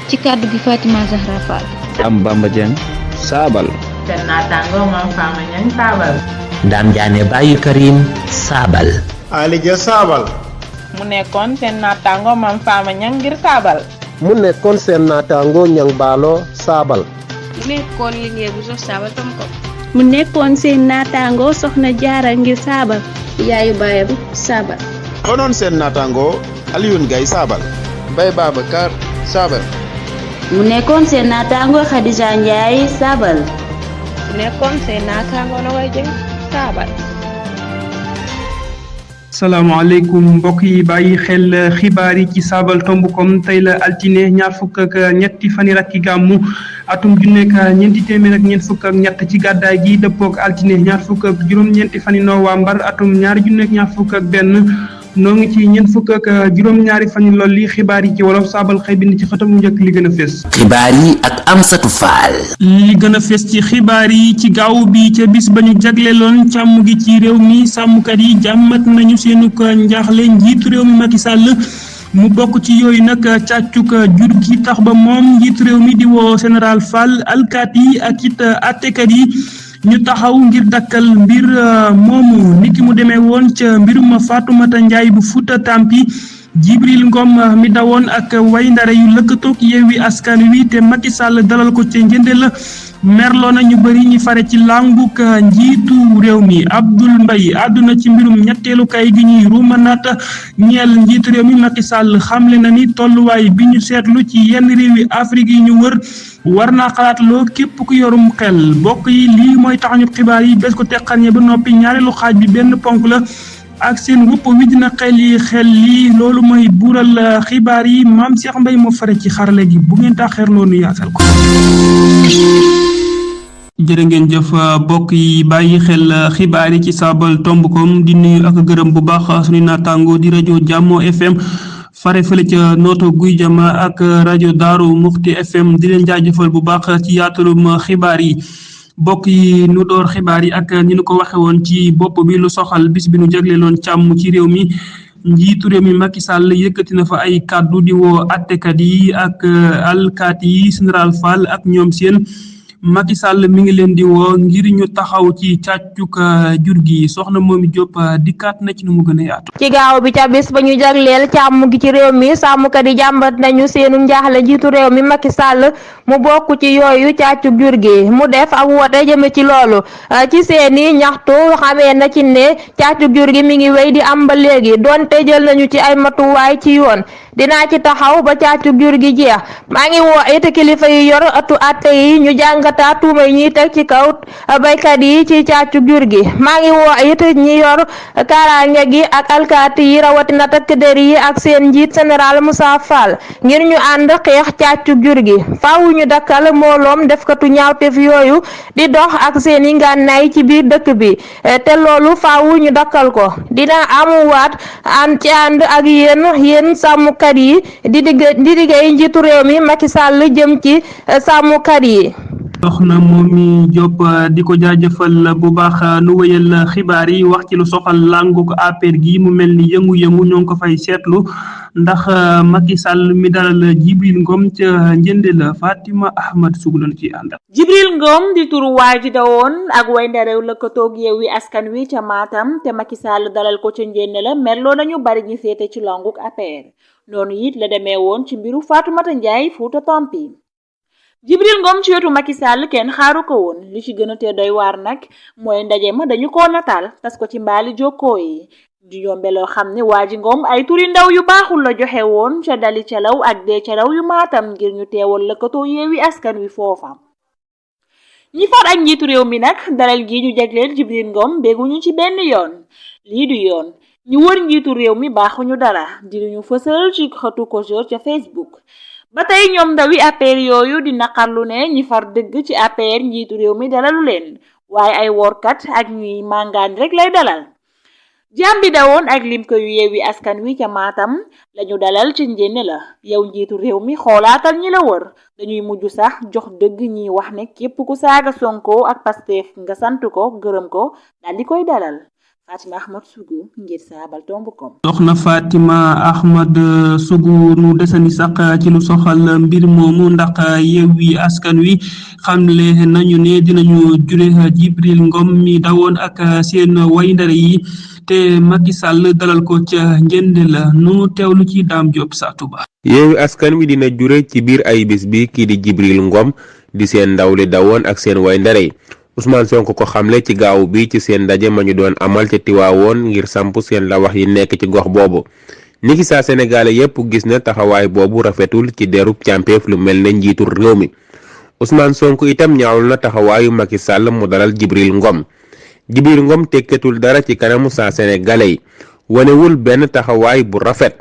ci kàddu gi Fatima Zahra Fall. am Bamba Dieng Saabal. seen naataango Mame Fama Niang Saabal. Ndam Diané Baye Karim Saabal. Ali Dia Saabal. mu nekkoon seen naataango Mame Fama Niang ngir Saabal. mu nekkoon seen naataango Niang Baalo Saabal. mu nekkoon liggéey bu sox Saabal tam ko. mu nekkoon seen naataango Soxna Jaara ngir Saabal. yaayu baayam Saabal. konoon seen naataango Alioune Gaye Saabal. Mbaye Babacar Saabal. mu nekkoon seen naataango Khadija Ndiaye Saabal. mu nekkoon seen naataango Nogaye Dieng Saabal. salaamaaleykum mbokk yi bàyyi xel xibaar yi ci Saabal Tombukom tey la altine ñaar fukk ak ñetti fani rakki gàmmu atum ju nekk ñeenti téeméer ak ñeent fukk ak ñett ci gàddaay gi dëppook altine ñaar fukk ak juróom-ñeenti fani noowambar atum ñaari ju nekk ñaar fukk ak benn noo ngi ci ñeent fukk ak juróom-ñaari fani lool li xibaar yi ci wolof Saabal xëy bind ci xëtam mu njëkk li gën a fés. xibaar yi ak Amsatou Fall. li gën a fés ci xibaar yi ci gaaw bi ca bis ba ñu jagleeloon càmm gi ci réew mi sàmmkat yi jàmmat nañu seenu ko njaaxle njiitu réew mi Macky Sall mu bokk ci yooyu nag càccuk jur gi tax ba moom njiitu réew mi di woo général Fall alkaati yi ak it àttekat yi ñu taxaw ngir dakkal mbir moomu niki mu demee woon ca mbirum Fatoumata Ndiaye bu Fouta Tampi Jibril Ngom mi dawoon ak way ndare yu lëkkatoog Yewwi Askan Wi te Macky Sall dalal ko ca njënde la merloo na ñu bëri ñi fare ci lànguk njiitu réew mi Abdoul Mbaye àdduna ci mbirum ñetteelu kay gi ñuy ruumanaat ñeel njiitu réew mi Macky Sall xamle na ni tolluwaay bi ñu seetlu ci yenn réewi Afrique yi ñu wër war naa xalaat loo képp ku yorum xel bokk yi lii mooy tax ñu xibaar yi bés ko teqañe ba noppi ñaareelu xaaj bi benn ponk la ak seen wupp wi dina xel yi loolu mooy buural xibaar yi Maam Cheikh Mbaye moo fare ci xarale gi bu ngeen taxeerloo nu yaatal ko. jërë ngeen jëf bokk yi bàyyi xel xibaar yi ci Saabal Tombukom di nuyu ak gërëm bu baax suñu naataango di rajo Jàmmo FM fare fële ca nooto guy jama ak rajo Daaru Muxti FM di leen jaajëfal bu baax ci yaatalum xibaar yi bokk yi nu door xibaar yi ak ni nu ko waxe woon ci bopp bi lu soxal bis bi nu jagleeloon càmm ci réew mi njiitu réew mi Macky Sall yëkkati na fa ay kàddu di woo attekat yi ak alkaati yi général Fall ak ñoom seen Macky Sall mi ngi leen di woo ngir ñu taxaw ci càccuk jur gi soxna Momi Diop dikkaat na ci nu mu gën a yaatu. ci gaaw bi ca bis ba ñu jagleel càmm gi ci réew mi sàmmkat yi jàmbat nañu seenu njaaxle jiitu réew mi Macky Sall mu bokk ci yooyu càccuk jur gi mu def ab wote jëme ci loolu ci seeni ñaxtu xamee na ci ne càccuk jur gi mi ngi wéy di am ba léegi donte jël nañu ci ay matuwaay ci yoon dinaa ci taxaw ba càccuk jur gi jeex maa ngi woo it kilifa yi yor atu atte yi ñu jàngata tuuma yi ñuy teg ci kaw baykat yi ci càccuk jur gi maa ngi woo it ñi yor kaaraange gi ak alkaati yi rawatina takk der yi ak seen njiit général Moussa Fall ngir ñu ànd xeex càccuk jur gi faaw ñu dakkal mbooloom defkatu ñaawteef yooyu di dox ak seeni ngànnaay ci biir dëkk bi te loolu faaw ñu dakkal ko dina amuwaat ci ànd ak yéen sàmmkat yi di liggéey njiitu réew mi Macky Sall jëm ci sàmmkat yi. soxna Momi Diop di ko jaajëfal bu baax nu wéyal xibaar yi wax ci lu soxal lànguk APR gi mu mel ni yëngu-yëngu ñoo ngi ko fay seetlu ndax Macky Sall mi dalal Jibril Ngom ca njënde la Fatima Ahmad Sugulan ci àndal. Jibril Ngom di turu waay ji dawoon ak way ndarew lëkkatoog Yewwi Askan Wi ca Matam te Macky Sall dalal ko ca njënde la merloo nañu bari ñi féete ci lànguk APR noonu it la demee woon ci mbiru Fatoumata Ndiaye Fouta Tampi. Jibril Ngom ci wetu Macky Sall kenn xaaru ko woon li ci gën a te doy waar nag mooy ndaje ma dañu ko nataal tas ko ci mbaali jokkoo yi di yombe loo xam ne waa ji Ngom ay turi ndaw yu baaxul la joxe woon ca dali calaw ak dee calaw yu Matam ngir ñu teewal lëkkatoo Yewwi Askan Wi foofa ñi far ak njiitu réew mi nag dalal gi ñu jagleel Jibril Ngom bégguñu ci benn yoon lii du yoon ñu wër njiitu réew mi baaxuñu dara di ñu fësal ci xëtu ko ca Facebook ba tey ñoom ndawi APR yooyu di naqarlu ne ñi far dëgg ci APR njiitu réew mi dalalu leen waaye ay workat ak ñuy màngaan rek lay dalal jàmbi dawoon ak lim ko yu Yewwi Askan Wi ca Matam lañu dalal ci njéene la yow njiitu réew mi xoolaatal ñi la wër dañuy mujj sax jox dëgg ñi wax ne képp ku saaga Sonko ak Pastef nga sant ko gërëm ko daal di koy dalal Fatima Ahmad Sougou ngir Saabal Tombukom. soxna Fatima Ahmad Sougou nu desandi sax ci lu soxal mbir moomu ndax Yewwi Askan Wi xamle nañu ne dinañu jure Jibril Ngom mi dawoon ak seen wayndare yi te Macky Sall dalal ko ca njënd la nu teewlu ci Dame Diop sa Touba. Yewwi Askan Wi dina jure ci biir ay bis bi kii di Jibril Ngom di seen ndaw li dawoon ak seen wayndare yi Ousmane Sonko ko xamle ci gaaw bi ci seen ndaje ma ñu doon amal ca Tiwaawoon ngir samp seen la wax yi nekk ci gox boobu niki saa Sénégalais yépp gis na taxawaay boobu rafetul ci derub càmpeef lu mel ne njiitu réew mi Ousmane Sonko itam ñaawlu na taxawaayu Macky Sall mu dalal Jibril Ngom tekkatul dara ci kanamu saa Sénégalais yi wanewul benn taxawaay bu rafet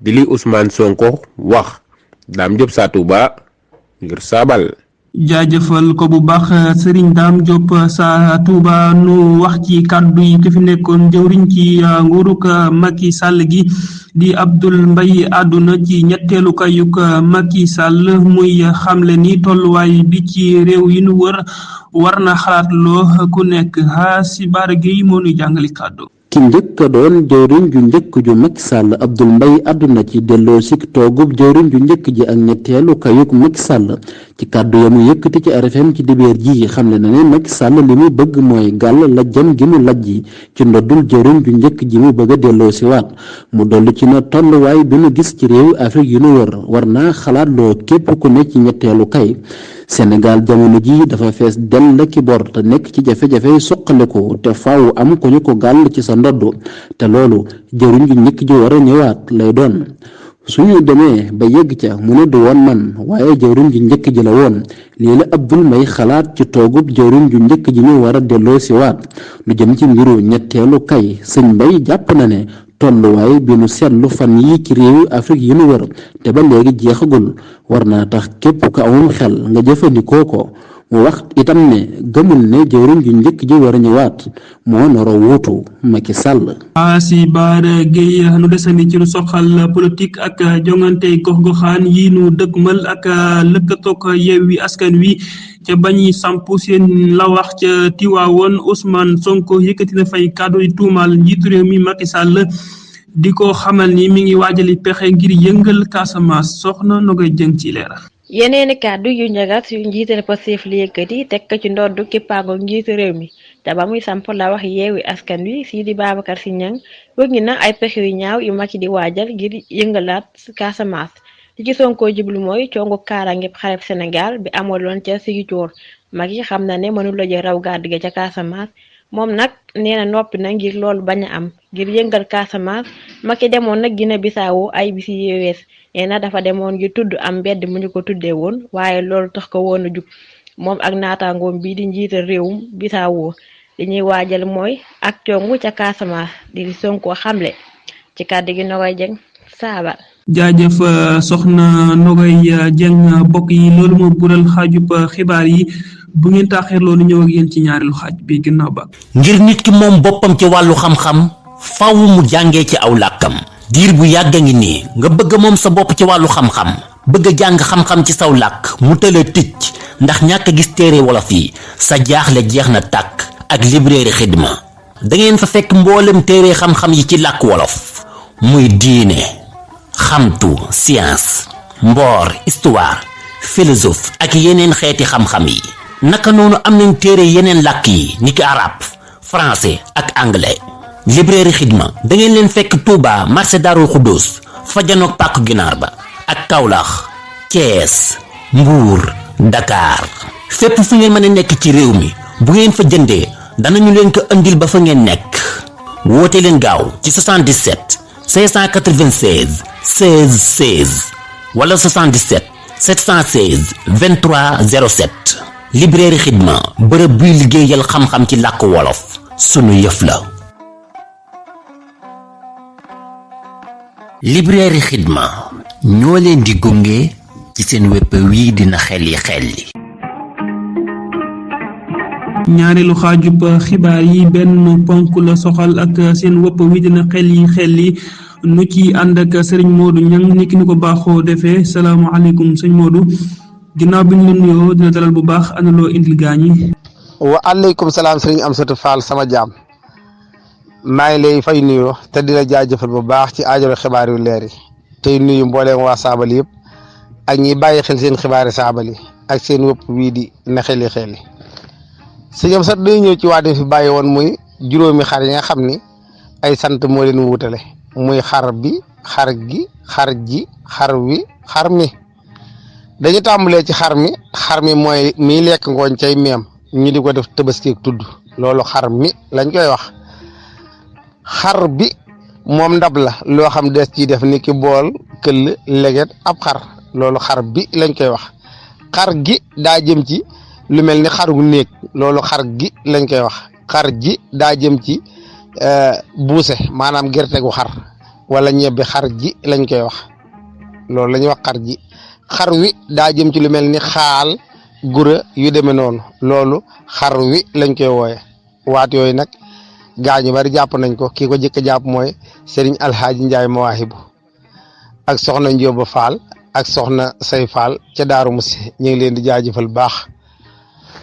di li Ousmane Sonko wax Dame Diop sa Touba ngir Saabal. jaajëfal ko bu baax Serigne Dame Diop sa Touba nu wax ci kàddu yi ki fi nekkoon jëwriñ ci nguuruk Macky Sall gi di Abdoul Mbaye àdduna ci ñetteelu kayuk Macky Sall muy xamle ni tolluwaay bi ci réew yi nu wër war na xalaat loo ku nekk si baara gi moo nu jàngali kàddu. ki njëkk a doon jëwriñ ju njëkk ju Macky Sall Abdoul Mbaye àdduna ci delloo si toogub jëwriñ ju njëkk ji ak ñetteelu kayuk Macky Sall ci kàddu ya mu yëkkati ci RFM ci dibeer ji xamle na ne Macky Sall li mu bëgg mooy gàll lajjam gi mu lajji ci ndoddul jëwriñ ju njëkk ji mu bëgg a delloo si waat mu dolli ci na tolluwaay bi nu gis ci réew Afrique yu nu wër war naa xalaat loo képp ku ne ci ñetteelu kay Sénégal jamono ji dafa fees dell ki bor te nekk ci jafe-jafe soqaleku te faaw am ko ñu ko gàll ci sa ndodd te loolu jëriñ ju njëkk ji war a ñëwaat lay doon suñu demee ba yegg ca mu ne du woon man waaye jëwriñ ju njëkk ji la woon lii la Abdoul Mbaye xalaat ci toogub jëwriñ ju njëkk ji mu war a delloo si waat lu jëm ci mbiru ñetteelu kay sëñ Mbaye jàpp na ne tolluwaay bi nu seetlu fan yi ci réewu Afrique yi nu wër te ba léegi jeexagul war naa tax képp ko amum xel nga jëfandikoo ko mu wax itam ne gëmul ne jëwriñ ju njëkk ji war a ñëwaat moo nara wuutu Macky Sall. si Bara Gueye nu desandi ci lu soxal politique ak jongante gox-goxaan yi nu dëgmal ak lëkkatoog Yewwi Askan Wi ca bañi samp seen la wax ca Tiwaawoon Ousmane Sonko yëkkati na fay kàddu di tuumaal njiitu réew mi Macky Sall di ko xamal ni mi ngi waajali pexe ngir yëngal Casamance soxna Nogay Jëng ci leeral. yeneeni kàddu yu njagat yu njiital Pastef li yëkkati teg ko ci ndoddu kippaango njiitu réew mi te ba muy samp la wax Yewwi Askan Wi Sidi Babacar Sy Niang wëgg na ay pexe yu ñaaw yu Macky di waajal ngir yëngalaat Casamance li ci Sonko jublu mooy congu kaaraange xareb Sénégal bi amaloon ca Ziguinchor Macky xam na ne mënul la jël raw gàddu ga ca Casamance moom nag nee na noppi na ngir loolu bañ a am ngir yëngal Casamance Macky demoon nag Guinée Bissau ay bisi yewees nee na dafa demoon ngir tudd am mbedd mu ñu ko tuddee woon waaye loolu tax ko woon a jug moom ak naataangoom bii di njiital réewum Bissau li ñuy waajal mooy ak congu ca Casamance di Sonko xamle ci kàddu gi Nogay Jeng Saabal. jaajëf soxna Nogay Jeng bokk yi loolu moo bural xaajub xibaar yi bu ngeen taaxeerloo nu ñëw ak yéen ci ñaareelu xaaj bi ginnaaw ba. ngir nit ki moom boppam ci wàllu xam-xam faaw mu jàngee ci aw làkkam diir bu yàgg a ngi nii nga bëgg moom sa bopp ci wàllu xam-xam bëgg a jàng xam-xam ci saw làkk mu tëla ticc ndax ñàkk a gis téere wolof yi sa jaaxle jeex na tàkk ak librairie Xidma da ngeen fa fekk mboolem téere xam-xam yi ci làkk wolof muy diine xamtu science mboor histoire philosophe ak yeneen xeeti xam-xam yi naka noonu am nañ téere yeneen làkk yi niki arab français ak anglais librairie Xidma da ngeen leen fekk Touba marché Darou Khoudoss fa janoog pàkk ginaar ba ak Kaolack Thiès Mbour Dakar fépp fu ngeen mën a nekk ci réew mi bu ngeen fa jëndee danañu leen ko andil ba fa ngeen nekk woote leen gaaw ci 77 596 16 16 wala 77 716 23 07 librairie Xidma bërëb buy liggéeyal xam-xam ci làkk wolof sunu yëf la. librairie Xidma ñoo leen di gunge ci seen wépp wii dina xelli ñaareelu xaajub xibaar yi benn ponk la soxal ak seen wëpp wi dina xelli nu ci ànd ak Serigne Modou Niang ni ki ni ko baaxoo defee salaamaaleykum sëñ Modou ginnaaw bi ñu la nuyoo dina dalal bu baax ana loo indil gaañi. wa aleykum salaam Serigne Amsatou Fall sama jaam maa ngi lay fay nuyu te di la jaajëfal bu baax ci aajalo xibaar yu leer yi tey nuyu mbooleem waa Saabal yëpp ak ñi bàyyi xel seen xibaari Saabal yi ak seen wëpp wii di na xeli sëñam sax day ñëw ci waa fi bàyyi woon muy juróomi xar yi nga xam ni ay sant moo leen wutale muy xar bi xar gi xar ji xar wi xar mi dañu tàmbalee ci xar mi mooy miy lekk ngooñ cay meem ñu di ko def tabaski tudd loolu xar mi lañ koy wax xar bi moom ndab la loo xam des ciy def ni ki bool këll leget ab xar loolu xar bi lañ koy wax xar gi daa jëm ci lu mel ni xaru néeg loolu xar gi lañ koy wax xar ji daa jëm ci buuse maanaam gerte gu xar wala ñebbe xar ji lañ koy wax loolu la ñuy wax xar ji xar wi daa jëm ci lu mel ni xaal gura yu demee noonu loolu xar wi lañ koy wooye waat yooyu nag gaañu bari jàpp nañ ko kii ko jëkk a jàpp mooy Serigne Alhaaji Njaay Mawaahibu ak soxna Njóoba Faal ak soxna Say Faal ca Daaru Musi ñu ngi leen di jaajëfal baax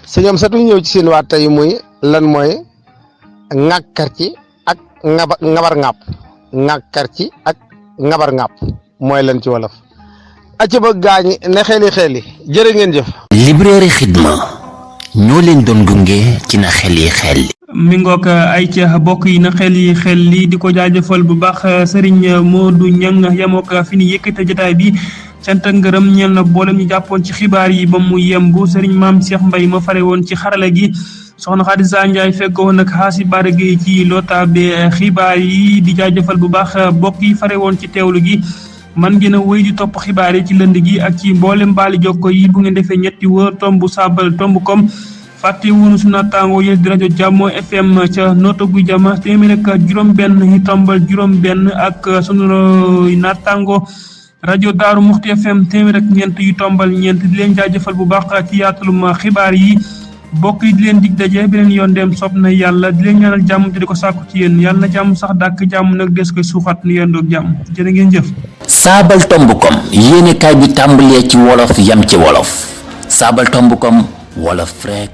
sëñam satu ñëw ci seen waat tey muy lan mooy ŋàkkar ci ak ngabar ŋàpp ŋàkkar ci ak ngabar ŋàpp mooy lan ci wolof acca ba gaañi ne xeli jërë ngeen jëf. librairie Xidma ñoo leen doon gunge ci na xeli mi ngoog ay ca bokk yi na xel di ko jaajëfal bu baax Serigne Modou Niang yamook fi ni yëkkate jotaay bi cant ak ngërëm ñeel na boolem ñu jàppoon ci xibaar yi ba mu yembu Serigne Maam Cheikh Mbaye ma fare woon ci xarala gi soxna Xadisa Ndiaye feggoo nag xaasi baara gi ci lotaabe xibaar yi di jaajëfal bu baax bokk yi fare woon ci teewlu gi man ngeen a wéy di topp xibaar yi ci lënd gi ak ci mboolem baali jokko yi bu ngeen defee ñetti wër tomb saabal tomb kom fàtte wuñu su naataango yi di rajo Jàmmo FM ca Notto Gouye Diama téeméer ak juróom-benn yi tombal juróom-benn ak sunu naataango rajo Daaru Muxti FM téeméer ak ñeent yu tombal ñeent di leen jaajëfal bu baax ci yaatalum xibaar yi bokk yi di leen dig daje beneen yoon dem sopp na yàlla di leen ñaanal jàmm te di ko sàkku ci yéen yàlla na jàmm sax dàkk jàmm nag des koy suuxat nu yendoog jàmm jërë ngeen jëf. saabal tomb kom yéenekaay bi tàmbalee ci wolof yam ci wolof saabal tomb kom wolof rek